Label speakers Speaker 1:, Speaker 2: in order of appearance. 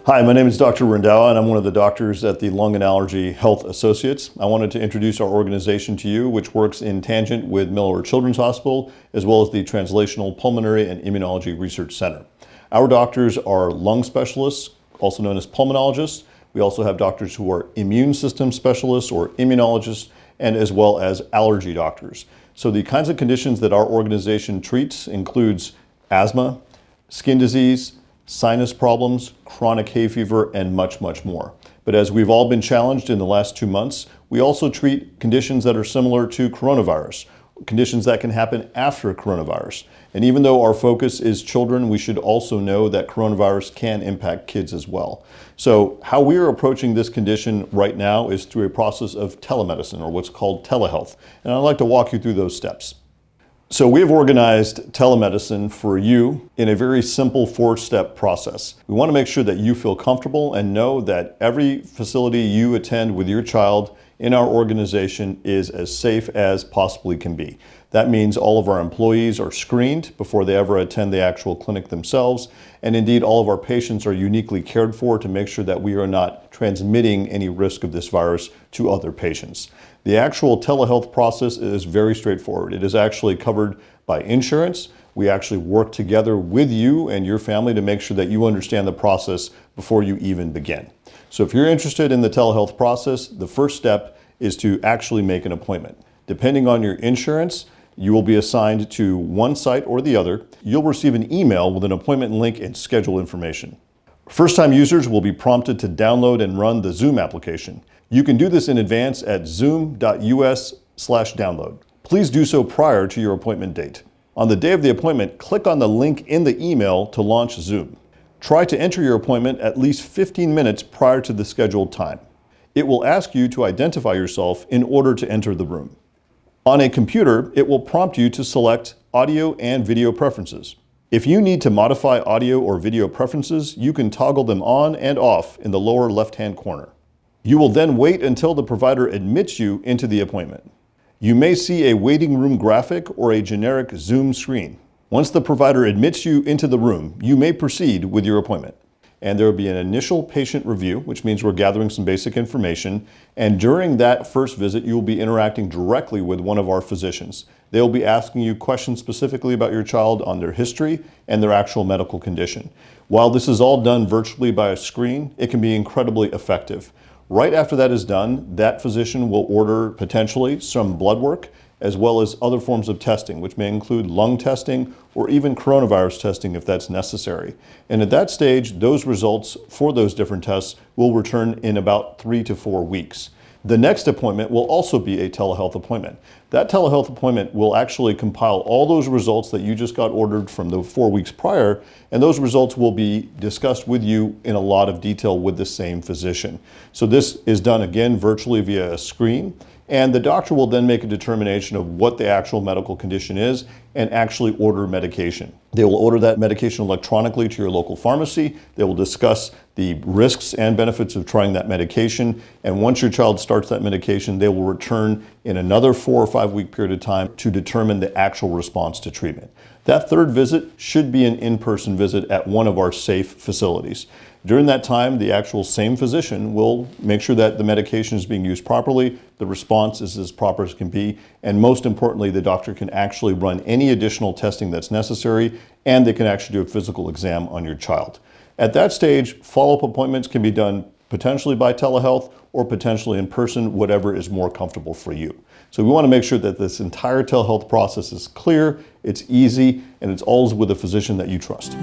Speaker 1: Hi, my name is Dr. Rendawa, and I'm one of the doctors at the Lung and Allergy Health Associates. I wanted to introduce our organization to you, which works in tangent with Miller Children's Hospital, as well as the Translational Pulmonary and Immunology Research Center. Our doctors are lung specialists, also known as pulmonologists. We also have doctors who are immune system specialists or immunologists, and as well as allergy doctors. So the kinds of conditions that our organization treats includes asthma, skin disease, sinus problems, chronic hay fever, and much, much more. But as we've all been challenged in the last 2 months, we also treat conditions that are similar to coronavirus, conditions that can happen after coronavirus. And even though our focus is children, we should also know that coronavirus can impact kids as well. So how we are approaching this condition right now is through a process of telemedicine, or what's called telehealth. And I'd like to walk you through those steps. So we have organized telemedicine for you in a very simple 4-step process. We want to make sure that you feel comfortable and know that every facility you attend with your child in our organization is as safe as possibly can be. That means all of our employees are screened before they ever attend the actual clinic themselves. And indeed, all of our patients are uniquely cared for to make sure that we are not transmitting any risk of this virus to other patients. The actual telehealth process is very straightforward. It is actually covered by insurance. We actually work together with you and your family to make sure that you understand the process before you even begin. So if you're interested in the telehealth process, the first step is to actually make an appointment. Depending on your insurance, you will be assigned to one site or the other. You'll receive an email with an appointment link and schedule information. First-time users will be prompted to download and run the Zoom application. You can do this in advance at zoom.us/download. Please do so prior to your appointment date. On the day of the appointment, click on the link in the email to launch Zoom. Try to enter your appointment at least 15 minutes prior to the scheduled time. It will ask you to identify yourself in order to enter the room. On a computer, it will prompt you to select audio and video preferences. If you need to modify audio or video preferences, you can toggle them on and off in the lower left-hand corner. You will then wait until the provider admits you into the appointment. You may see a waiting room graphic or a generic Zoom screen. Once the provider admits you into the room, you may proceed with your appointment. And there will be an initial patient review, which means we're gathering some basic information. And during that first visit, you will be interacting directly with one of our physicians. They'll be asking you questions specifically about your child on their history and their actual medical condition. While this is all done virtually by a screen, it can be incredibly effective. Right after that is done, that physician will order potentially some blood work, as well as other forms of testing, which may include lung testing or even coronavirus testing if that's necessary. And at that stage, those results for those different tests will return in about 3 to 4 weeks. The next appointment will also be a telehealth appointment. That telehealth appointment will actually compile all those results that you just got ordered from the 4 weeks prior, and those results will be discussed with you in a lot of detail with the same physician. So this is done again virtually via a screen, and the doctor will then make a determination of what the actual medical condition is and actually order medication. They will order that medication electronically to your local pharmacy. They will discuss the risks and benefits of trying that medication. And once your child starts that medication, they will return in another 4 or 5 week period of time to determine the actual response to treatment. That third visit should be an in-person visit at one of our safe facilities. During that time, the actual same physician will make sure that the medication is being used properly, the response is as proper as can be, and most importantly, the doctor can actually run any additional testing that's necessary, and they can actually do a physical exam on your child. At that stage, follow-up appointments can be done potentially by telehealth or potentially in person, whatever is more comfortable for you. So we want to make sure that this entire telehealth process is clear, it's easy, and it's always with a physician that you trust.